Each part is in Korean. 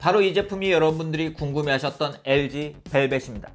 바로 이 제품이 여러분들이 궁금해하셨던 LG 벨벳입니다.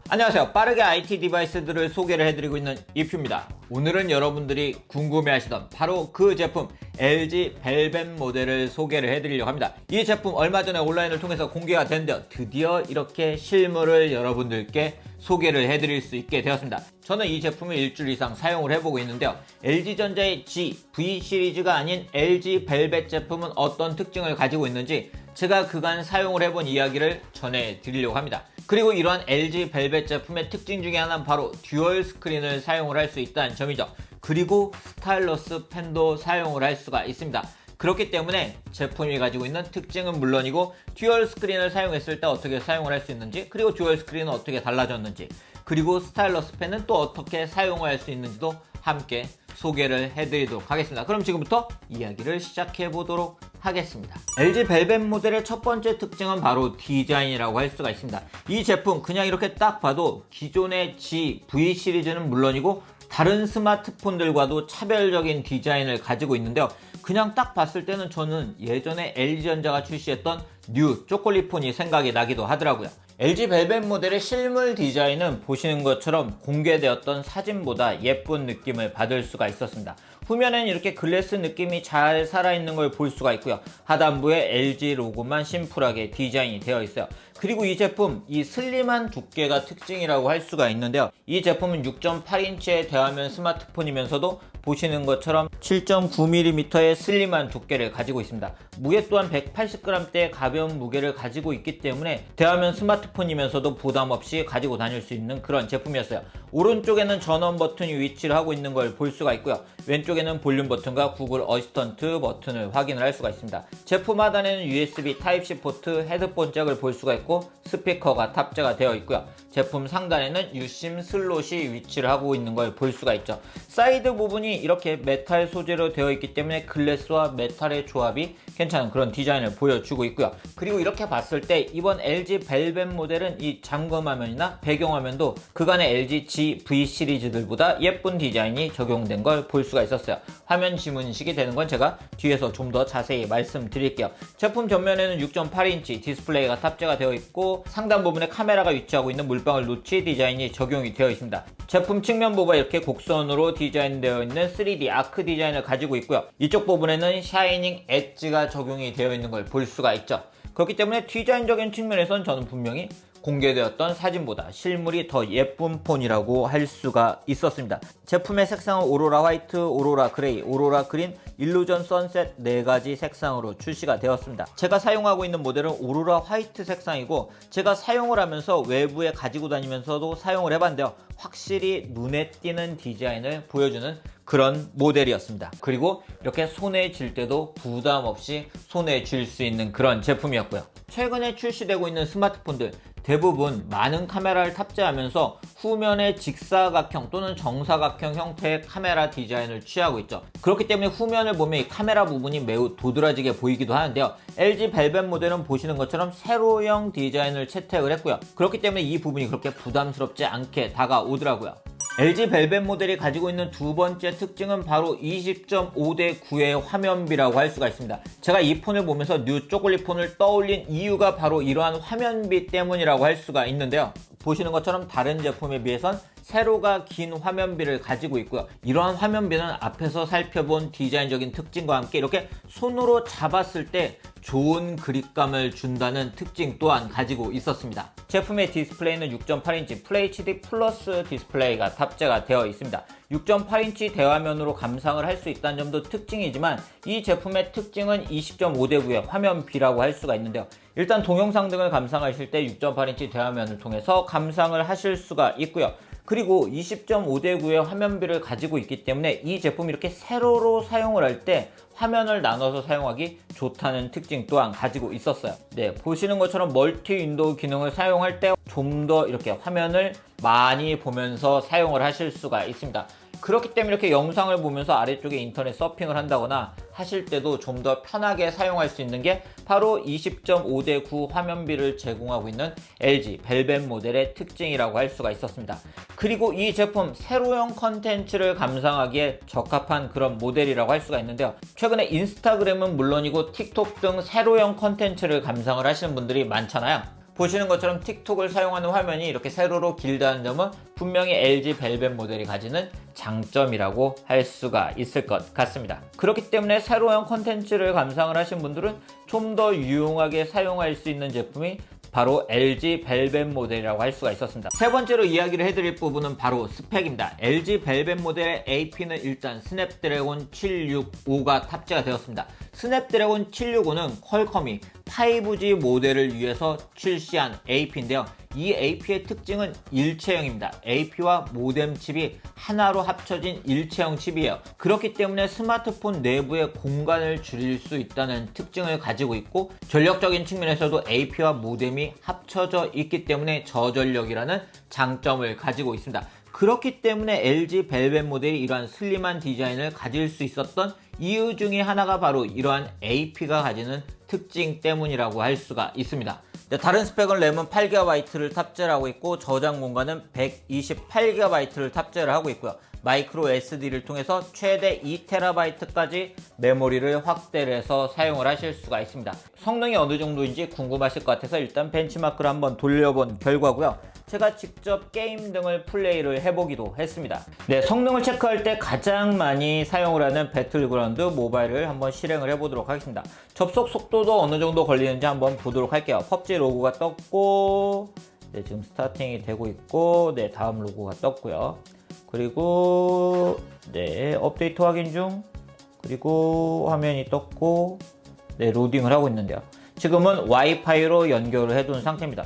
안녕하세요. 빠르게 IT 디바이스들을 소개를 해드리고 있는 이퓨입니다. 오늘은 여러분들이 궁금해하시던 바로 그 제품 LG 벨벳 모델을 소개를 해드리려고 합니다. 이 제품 얼마 전에 온라인을 통해서 공개가 됐는데요. 드디어 이렇게 실물을 여러분들께 소개를 해드릴 수 있게 되었습니다. 저는 이 제품을 일주일 이상 사용을 해보고 있는데요. LG전자의 G, V 시리즈가 아닌 LG 벨벳 제품은 어떤 특징을 가지고 있는지 제가 그간 사용을 해본 이야기를 전해드리려고 합니다. 그리고 이러한 LG 벨벳 제품의 특징 중에 하나는 바로 듀얼 스크린을 사용을 할 수 있다는 점이죠. 그리고 스타일러스 펜도 사용을 할 수가 있습니다. 그렇기 때문에 제품이 가지고 있는 특징은 물론이고 듀얼 스크린을 사용했을 때 어떻게 사용을 할 수 있는지, 그리고 듀얼 스크린은 어떻게 달라졌는지, 그리고 스타일러스 펜은 또 어떻게 사용을 할 수 있는지도 함께 소개를 해드리도록 하겠습니다. 그럼 지금부터 이야기를 시작해 보도록 하겠습니다. LG 벨벳 모델의 첫 번째 특징은 바로 디자인이라고 할 수가 있습니다. 이 제품 그냥 이렇게 딱 봐도 기존의 G, V 시리즈는 물론이고 다른 스마트폰들과도 차별적인 디자인을 가지고 있는데요. 그냥 딱 봤을 때는 저는 예전에 LG전자가 출시했던 뉴 초콜릿폰이 생각이 나기도 하더라고요. LG 벨벳 모델의 실물 디자인은 보시는 것처럼 공개되었던 사진보다 예쁜 느낌을 받을 수가 있었습니다. 후면에는 이렇게 글래스 느낌이 잘 살아있는 걸 볼 수가 있고요. 하단부에 LG 로고만 심플하게 디자인이 되어 있어요. 그리고 이 제품, 이 슬림한 두께가 특징이라고 할 수가 있는데요. 이 제품은 6.8인치의 대화면 스마트폰이면서도 보시는 것처럼 7.9mm의 슬림한 두께를 가지고 있습니다. 무게 또한 180g대의 가벼운 무게를 가지고 있기 때문에 대화면 스마트폰이면서도 부담 없이 가지고 다닐 수 있는 그런 제품이었어요. 오른쪽에는 전원 버튼이 위치를 하고 있는 걸 볼 수가 있고요. 왼쪽에는 볼륨 버튼과 구글 어시스턴트 버튼을 확인을 할 수가 있습니다. 제품 하단에는 USB Type-C 포트, 헤드폰 잭을 볼 수가 있고 스피커가 탑재가 되어 있고요. 제품 상단에는 유심 슬롯이 위치를 하고 있는 걸 볼 수가 있죠. 사이드 부분이 이렇게 메탈 소재로 되어 있기 때문에 글래스와 메탈의 조합이 괜찮은 그런 디자인을 보여주고 있고요. 그리고 이렇게 봤을 때 이번 LG 벨벳 모델은 이 잠금화면이나 배경화면도 그간의 LG G, V 시리즈들보다 예쁜 디자인이 적용된 걸 볼 수가 있었어요. 화면 지문식이 되는 건 제가 뒤에서 좀 더 자세히 말씀드릴게요. 제품 전면에는 6.8인치 디스플레이가 탑재가 되어 있고 상단 부분에 카메라가 위치하고 있는 물방울 노치 디자인이 적용이 되어 있습니다. 제품 측면 부분에 이렇게 곡선으로 디자인되어 있는 3D 아크 디자인을 가지고 있고요. 이쪽 부분에는 샤이닝 엣지가 적용이 되어 있는 걸 볼 수가 있죠. 그렇기 때문에 디자인적인 측면에선 저는 분명히 공개되었던 사진보다 실물이 더 예쁜 폰이라고 할 수가 있었습니다. 제품의 색상은 오로라 화이트, 오로라 그레이, 오로라 그린, 일루전 선셋 4가지 색상으로 출시가 되었습니다. 제가 사용하고 있는 모델은 오로라 화이트 색상이고 제가 사용을 하면서 외부에 가지고 다니면서도 사용을 해봤는데요. 확실히 눈에 띄는 디자인을 보여주는 그런 모델이었습니다. 그리고 이렇게 손에 쥘 때도 부담 없이 손에 쥘 수 있는 그런 제품이었고요. 최근에 출시되고 있는 스마트폰들 대부분 많은 카메라를 탑재하면서 후면의 직사각형 또는 정사각형 형태의 카메라 디자인을 취하고 있죠. 그렇기 때문에 후면을 보면 이 카메라 부분이 매우 도드라지게 보이기도 하는데요. LG 벨벳 모델은 보시는 것처럼 세로형 디자인을 채택을 했고요. 그렇기 때문에 이 부분이 그렇게 부담스럽지 않게 다가오더라고요. LG 벨벳 모델이 가지고 있는 두 번째 특징은 바로 20.5:9의 화면비라고 할 수가 있습니다. 제가 이 폰을 보면서 뉴 초콜릿 폰을 떠올린 이유가 바로 이러한 화면비 때문이라고 할 수가 있는데요. 보시는 것처럼 다른 제품에 비해선 세로가 긴 화면비를 가지고 있고요. 이러한 화면비는 앞에서 살펴본 디자인적인 특징과 함께 이렇게 손으로 잡았을 때 좋은 그립감을 준다는 특징 또한 가지고 있었습니다. 제품의 디스플레이는 6.8인치 FHD 플러스 디스플레이가 탑재가 되어 있습니다. 6.8인치 대화면으로 감상을 할 수 있다는 점도 특징이지만 이 제품의 특징은 20.5:9의 화면비라고 할 수가 있는데요. 일단 동영상 등을 감상하실 때 6.8인치 대화면을 통해서 감상을 하실 수가 있고요. 그리고 20.5:9의 화면비를 가지고 있기 때문에 이 제품이 이렇게 세로로 사용을 할 때 화면을 나눠서 사용하기 좋다는 특징 또한 가지고 있었어요. 네, 보시는 것처럼 멀티 윈도우 기능을 사용할 때 좀 더 이렇게 화면을 많이 보면서 사용을 하실 수가 있습니다. 그렇기 때문에 이렇게 영상을 보면서 아래쪽에 인터넷 서핑을 한다거나 하실 때도 좀 더 편하게 사용할 수 있는 게 바로 20.5:9 화면비를 제공하고 있는 LG 벨벳 모델의 특징이라고 할 수가 있었습니다. 그리고 이 제품 세로형 컨텐츠를 감상하기에 적합한 그런 모델이라고 할 수가 있는데요. 최근에 인스타그램은 물론이고 틱톡 등 세로형 컨텐츠를 감상을 하시는 분들이 많잖아요. 보시는 것처럼 틱톡을 사용하는 화면이 이렇게 세로로 길다는 점은 분명히 LG 벨벳 모델이 가지는 장점이라고 할 수가 있을 것 같습니다. 그렇기 때문에 세로형 컨텐츠를 감상을 하신 분들은 좀 더 유용하게 사용할 수 있는 제품이 바로 LG 벨벳 모델이라고 할 수가 있었습니다. 세 번째로 이야기를 해드릴 부분은 바로 스펙입니다. LG 벨벳 모델의 AP는 일단 스냅드래곤 765가 탑재가 되었습니다. 스냅드래곤 765는 퀄컴이 5G 모델을 위해서 출시한 AP인데요. 이 AP의 특징은 일체형입니다. AP와 모뎀 칩이 하나로 합쳐진 일체형 칩이에요. 그렇기 때문에 스마트폰 내부의 공간을 줄일 수 있다는 특징을 가지고 있고, 전력적인 측면에서도 AP와 모뎀이 합쳐져 있기 때문에 저전력이라는 장점을 가지고 있습니다. 그렇기 때문에 LG 벨벳 모델이 이러한 슬림한 디자인을 가질 수 있었던 이유 중에 하나가 바로 이러한 AP가 가지는 특징 때문이라고 할 수가 있습니다. 다른 스펙은 램은 8GB를 탑재를 하고 있고 저장 공간은 128GB를 탑재를 하고 있고요. 마이크로 SD를 통해서 최대 2TB까지 메모리를 확대를 해서 사용을 하실 수가 있습니다. 성능이 어느 정도인지 궁금하실 것 같아서 일단 벤치마크를 한번 돌려본 결과고요. 제가 직접 게임 등을 플레이를 해보기도 했습니다. 성능을 체크할 때 가장 많이 사용을 하는 배틀그라운드 모바일을 한번 실행을 해보도록 하겠습니다. 접속 속도도 어느 정도 걸리는지 한번 보도록 할게요. PUBG 로고가 떴고, 지금 스타팅이 되고 있고, 다음 로고가 떴고요. 그리고 업데이트 확인 중, 그리고 화면이 떴고, 로딩을 하고 있는데요. 지금은 와이파이로 연결을 해둔 상태입니다.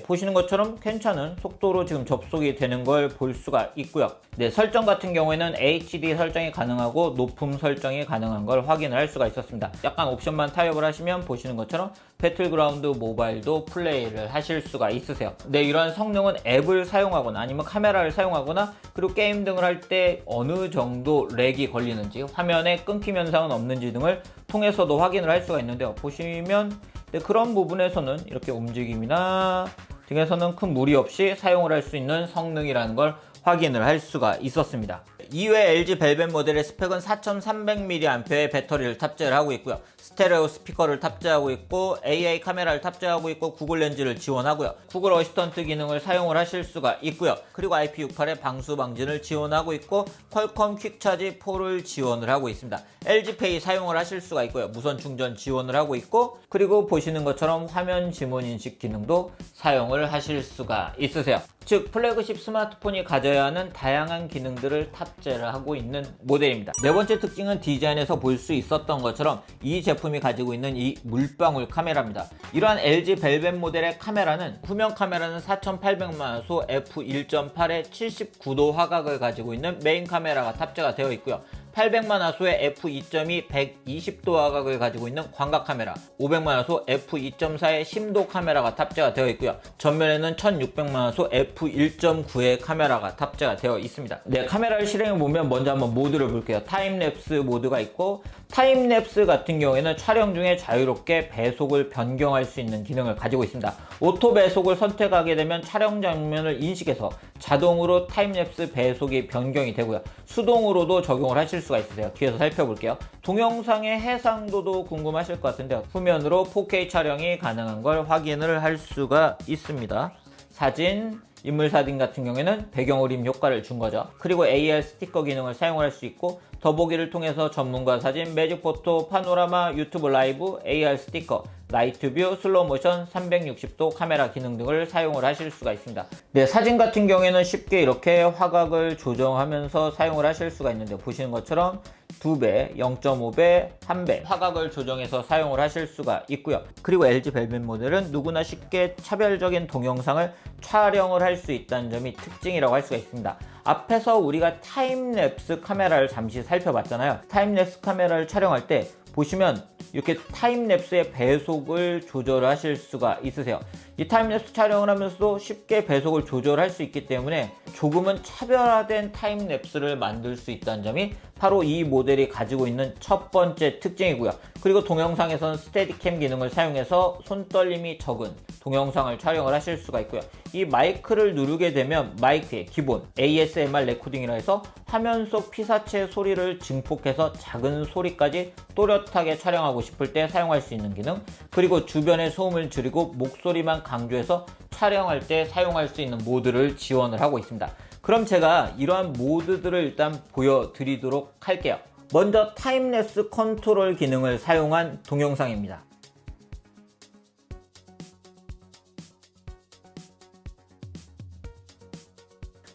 보시는 것처럼 괜찮은 속도로 지금 접속이 되는 걸 볼 수가 있고요. 설정 같은 경우에는 HD 설정이 가능하고 높음 설정이 가능한 걸 확인을 할 수가 있었습니다. 약간 옵션만 타협을 하시면 보시는 것처럼 배틀그라운드 모바일도 플레이를 하실 수가 있으세요. 이러한 성능은 앱을 사용하거나 아니면 카메라를 사용하거나 그리고 게임 등을 할 때 어느 정도 렉이 걸리는지, 화면에 끊김 현상은 없는지 등을 통해서도 확인을 할 수가 있는데요. 보시면 그런 부분에서는 이렇게 움직임이나 등에서는 큰 무리 없이 사용을 할 수 있는 성능이라는 걸 확인을 할 수가 있었습니다. 이외에 LG 벨벳 모델의 스펙은 4300mAh의 배터리를 탑재를 하고 있고요. 스테레오 스피커를 탑재하고 있고, AA 카메라를 탑재하고 있고, 구글 렌즈를 지원하고요. 구글 어시스턴트 기능을 사용을 하실 수가 있고요. 그리고 IP68의 방수 방진을 지원하고 있고, 퀄컴 퀵차지 4를 지원을 하고 있습니다. LG페이 사용을 하실 수가 있고요. 무선 충전 지원을 하고 있고, 그리고 보시는 것처럼 화면 지문 인식 기능도 사용을 하실 수가 있으세요. 즉 플래그십 스마트폰이 가져야 하는 다양한 기능들을 탑재를 하고 있는 모델입니다. 네 번째 특징은 디자인에서 볼 수 있었던 것처럼 이 제품이 가지고 있는 이 물방울 카메라입니다. 이러한 LG 벨벳 모델의 카메라는 후면 카메라는 4800만화소 f1.8의 79도 화각을 가지고 있는 메인 카메라가 탑재가 되어 있고요. 800만화소의 f2.2 120도 화각을 가지고 있는 광각 카메라, 500만화소 f2.4의 심도 카메라가 탑재가 되어 있고요. 전면에는 1600만화소 f1.9의 카메라가 탑재가 되어 있습니다. 카메라를 실행해 보면 먼저 한번 모드를 볼게요. 타임랩스 모드가 있고, 타임랩스 같은 경우에는 촬영 중에 자유롭게 배속을 변경할 수 있는 기능을 가지고 있습니다. 오토 배속을 선택하게 되면 촬영 장면을 인식해서 자동으로 타임랩스 배속이 변경이 되고요. 수동으로도 적용을 하실 수가 있으세요. 뒤에서 살펴볼게요. 동영상의 해상도도 궁금하실 것 같은데요. 후면으로 4K 촬영이 가능한 걸 확인을 할 수가 있습니다. 사진, 인물사진 같은 경우에는 배경오림 효과를 준 거죠. 그리고 AR 스티커 기능을 사용할 수 있고, 더보기를 통해서 전문가 사진, 매직포토, 파노라마, 유튜브 라이브, AR 스티커, 나이트뷰, 슬로우모션, 360도 카메라 기능 등을 사용을 하실 수가 있습니다. 사진 같은 경우에는 쉽게 이렇게 화각을 조정하면서 사용을 하실 수가 있는데, 보시는 것처럼 2배, 0.5배, 1배 화각을 조정해서 사용을 하실 수가 있고요. 그리고 LG 벨벳 모델은 누구나 쉽게 차별적인 동영상을 촬영을 할 수 있다는 점이 특징이라고 할 수가 있습니다. 앞에서 우리가 타임랩스 카메라를 잠시 살펴봤잖아요. 타임랩스 카메라를 촬영할 때 보시면 이렇게 타임랩스의 배속을 조절하실 수가 있으세요. 이 타임랩스 촬영을 하면서도 쉽게 배속을 조절할 수 있기 때문에 조금은 차별화된 타임랩스를 만들 수 있다는 점이 바로 이 모델이 가지고 있는 첫 번째 특징이고요. 그리고 동영상에서는 스테디캠 기능을 사용해서 손떨림이 적은 동영상을 촬영을 하실 수가 있고요. 이 마이크를 누르게 되면 마이크의 기본 ASMR 레코딩이라 해서 화면 속 피사체 소리를 증폭해서 작은 소리까지 또렷하게 촬영하고 싶을 때 사용할 수 있는 기능, 그리고 주변의 소음을 줄이고 목소리만 강조해서 촬영할 때 사용할 수 있는 모드를 지원을 하고 있습니다. 그럼 제가 이러한 모드들을 일단 보여드리도록 할게요. 먼저 타임랩스 컨트롤 기능을 사용한 동영상입니다.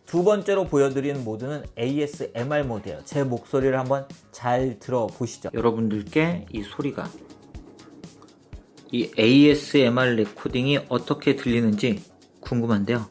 두 번째로 보여드리는 모드는 ASMR 모드예요. 제 목소리를 한번 잘 들어보시죠. 여러분들께 이 소리가, 이 ASMR 레코딩이 어떻게 들리는지 궁금한데요.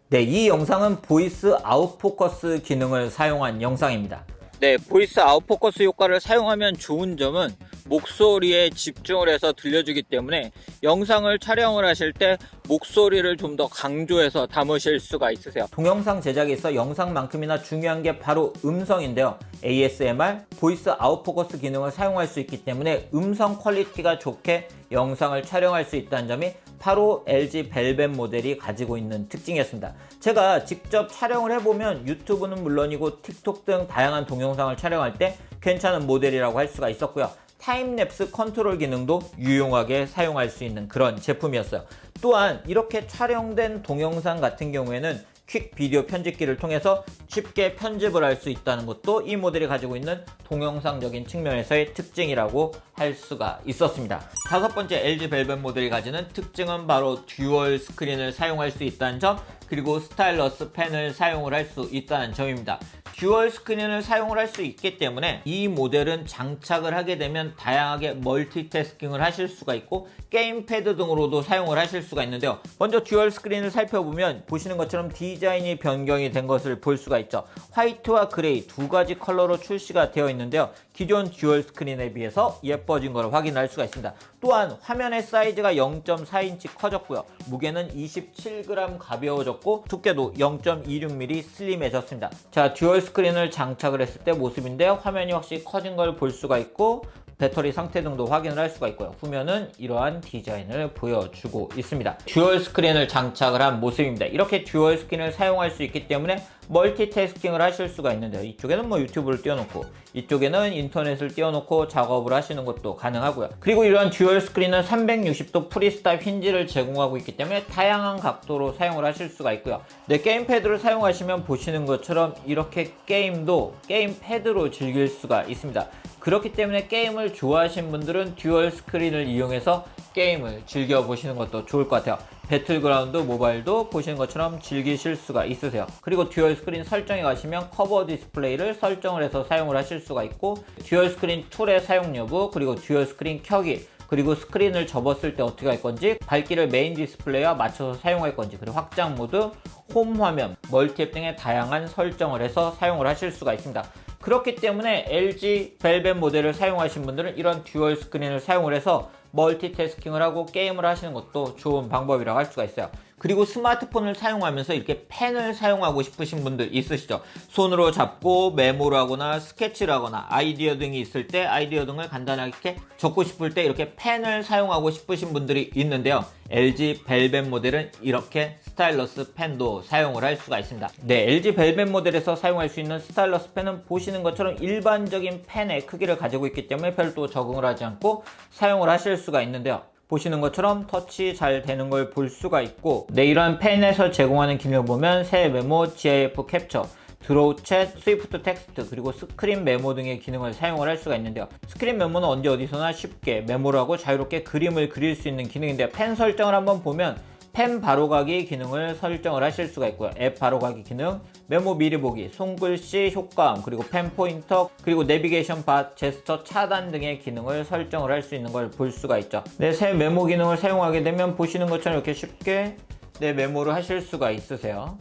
네, 이 영상은 보이스 아웃포커스 기능을 사용한 영상입니다. 네, 보이스 아웃포커스 효과를 사용하면 좋은 점은 목소리에 집중을 해서 들려주기 때문에 영상을 촬영을 하실 때 목소리를 좀 더 강조해서 담으실 수가 있으세요. 동영상 제작에 있어 영상만큼이나 중요한 게 바로 음성인데요. ASMR, 보이스 아웃포커스 기능을 사용할 수 있기 때문에 음성 퀄리티가 좋게 영상을 촬영할 수 있다는 점이 바로 LG 벨벳 모델이 가지고 있는 특징이었습니다. 제가 직접 촬영을 해보면 유튜브는 물론이고 틱톡 등 다양한 동영상을 촬영할 때 괜찮은 모델이라고 할 수가 있었고요. 타임랩스 컨트롤 기능도 유용하게 사용할 수 있는 그런 제품이었어요. 또한 이렇게 촬영된 동영상 같은 경우에는 퀵 비디오 편집기를 통해서 쉽게 편집을 할 수 있다는 것도 이 모델이 가지고 있는 동영상적인 측면에서의 특징이라고 할 수가 있었습니다. 다섯 번째 LG 벨벳 모델이 가지는 특징은 바로 듀얼 스크린을 사용할 수 있다는 점, 그리고 스타일러스 펜을 사용을 할 수 있다는 점입니다. 듀얼 스크린을 사용을 할 수 있기 때문에 이 모델은 장착을 하게 되면 다양하게 멀티태스킹을 하실 수가 있고 게임패드 등으로도 사용을 하실 수가 있는데요. 먼저 듀얼 스크린을 살펴보면 보시는 것처럼 디자인이 변경이 된 것을 볼 수가 있죠. 화이트와 그레이 두 가지 컬러로 출시가 되어 있는데요. 기존 듀얼 스크린에 비해서 예뻐진 것을 확인할 수가 있습니다. 또한 화면의 사이즈가 0.4인치 커졌고요. 무게는 27g 가벼워졌고 두께도 0.26mm 슬림해졌습니다. 자, 듀얼 스크린을 장착을 했을 때 모습인데요. 화면이 확실히 커진 걸 볼 수가 있고 배터리 상태 등도 확인을 할 수가 있고요. 후면은 이러한 디자인을 보여주고 있습니다. 듀얼 스크린을 장착을 한 모습입니다. 이렇게 듀얼 스크린을 사용할 수 있기 때문에 멀티태스킹을 하실 수가 있는데요. 이쪽에는 뭐 유튜브를 띄워놓고 이쪽에는 인터넷을 띄워놓고 작업을 하시는 것도 가능하고요. 그리고 이러한 듀얼 스크린은 360도 프리스탑 힌지를 제공하고 있기 때문에 다양한 각도로 사용을 하실 수가 있고요. 네, 게임패드를 사용하시면 보시는 것처럼 이렇게 게임도 게임패드로 즐길 수가 있습니다. 그렇기 때문에 게임을 좋아하시는 분들은 듀얼 스크린을 이용해서 게임을 즐겨보시는 것도 좋을 것 같아요. 배틀그라운드 모바일도 보시는 것처럼 즐기실 수가 있으세요. 그리고 듀얼 스크린 설정에 가시면 커버 디스플레이를 설정을 해서 사용을 하실 수가 있고 듀얼 스크린 툴의 사용 여부, 그리고 듀얼 스크린 켜기, 그리고 스크린을 접었을 때 어떻게 할 건지, 밝기를 메인 디스플레이와 맞춰서 사용할 건지, 그리고 확장 모드, 홈 화면, 멀티앱 등의 다양한 설정을 해서 사용을 하실 수가 있습니다. 그렇기 때문에 LG 벨벳 모델을 사용하신 분들은 이런 듀얼 스크린을 사용을 해서 멀티태스킹을 하고 게임을 하시는 것도 좋은 방법이라고 할 수가 있어요. 그리고 스마트폰을 사용하면서 이렇게 펜을 사용하고 싶으신 분들 있으시죠? 손으로 잡고 메모를 하거나 스케치를 하거나 아이디어 등이 있을 때 아이디어 등을 간단하게 적고 싶을 때 이렇게 펜을 사용하고 싶으신 분들이 있는데요. LG 벨벳 모델은 이렇게 스타일러스 펜도 사용을 할 수가 있습니다. 네, LG 벨벳 모델에서 사용할 수 있는 스타일러스 펜은 보시는 것처럼 일반적인 펜의 크기를 가지고 있기 때문에 별도 적응을 하지 않고 사용을 하실 수가 있는데요. 보시는 것처럼 터치 잘 되는 걸 볼 수가 있고, 네, 이러한 펜에서 제공하는 기능을 보면 새 메모, GIF 캡처, 드로우 챗, 스위프트 텍스트, 그리고 스크린 메모 등의 기능을 사용을 할 수가 있는데요. 스크린 메모는 언제 어디서나 쉽게 메모를 하고 자유롭게 그림을 그릴 수 있는 기능인데, 펜 설정을 한번 보면 펜 바로가기 기능을 설정을 하실 수가 있고요. 앱 바로가기 기능, 메모 미리 보기, 손글씨 효과음, 그리고 펜 포인터, 그리고 내비게이션 바, 제스처 차단 등의 기능을 설정을 할 수 있는 걸 볼 수가 있죠. 네, 새 메모 기능을 사용하게 되면 보시는 것처럼 이렇게 쉽게 메모를 하실 수가 있으세요.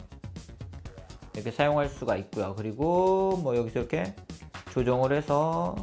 이렇게 사용할 수가 있고요. 그리고 뭐 여기서 이렇게 조정을 해서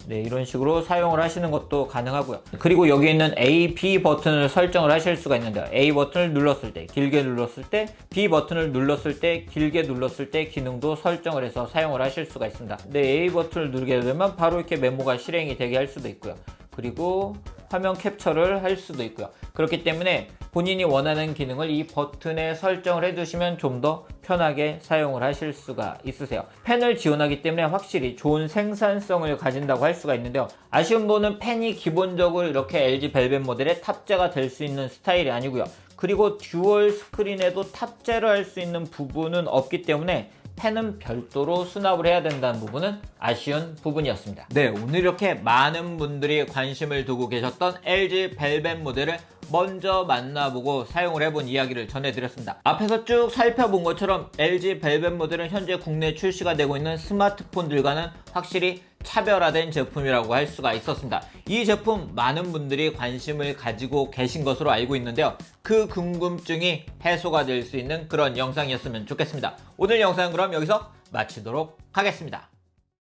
네, 이런 식으로 사용을 하시는 것도 가능하고요. 그리고 여기 있는 A, B 버튼을 설정을 하실 수가 있는데요. A 버튼을 눌렀을 때, 길게 눌렀을 때, B 버튼을 눌렀을 때, 길게 눌렀을 때 기능도 설정을 해서 사용을 하실 수가 있습니다. 네, A 버튼을 누르게 되면 바로 이렇게 메모가 실행이 되게 할 수도 있고요. 그리고 화면 캡처를 할 수도 있고요. 그렇기 때문에 본인이 원하는 기능을 이 버튼에 설정을 해두시면 좀 더 편하게 사용을 하실 수가 있으세요. 펜을 지원하기 때문에 확실히 좋은 생산성을 가진다고 할 수가 있는데요. 아쉬운 부분은 펜이 기본적으로 이렇게 LG 벨벳 모델에 탑재가 될 수 있는 스타일이 아니고요. 그리고 듀얼 스크린에도 탑재를 할 수 있는 부분은 없기 때문에 펜은 별도로 수납을 해야 된다는 부분은 아쉬운 부분이었습니다. 네, 오늘 이렇게 많은 분들이 관심을 두고 계셨던 LG 벨벳 모델을 먼저 만나보고 사용을 해본 이야기를 전해드렸습니다. 앞에서 쭉 살펴본 것처럼 LG 벨벳 모델은 현재 국내에 출시가 되고 있는 스마트폰들과는 확실히 차별화된 제품이라고 할 수가 있었습니다. 이 제품 많은 분들이 관심을 가지고 계신 것으로 알고 있는데요. 그 궁금증이 해소가 될 수 있는 그런 영상이었으면 좋겠습니다. 오늘 영상은 그럼 여기서 마치도록 하겠습니다.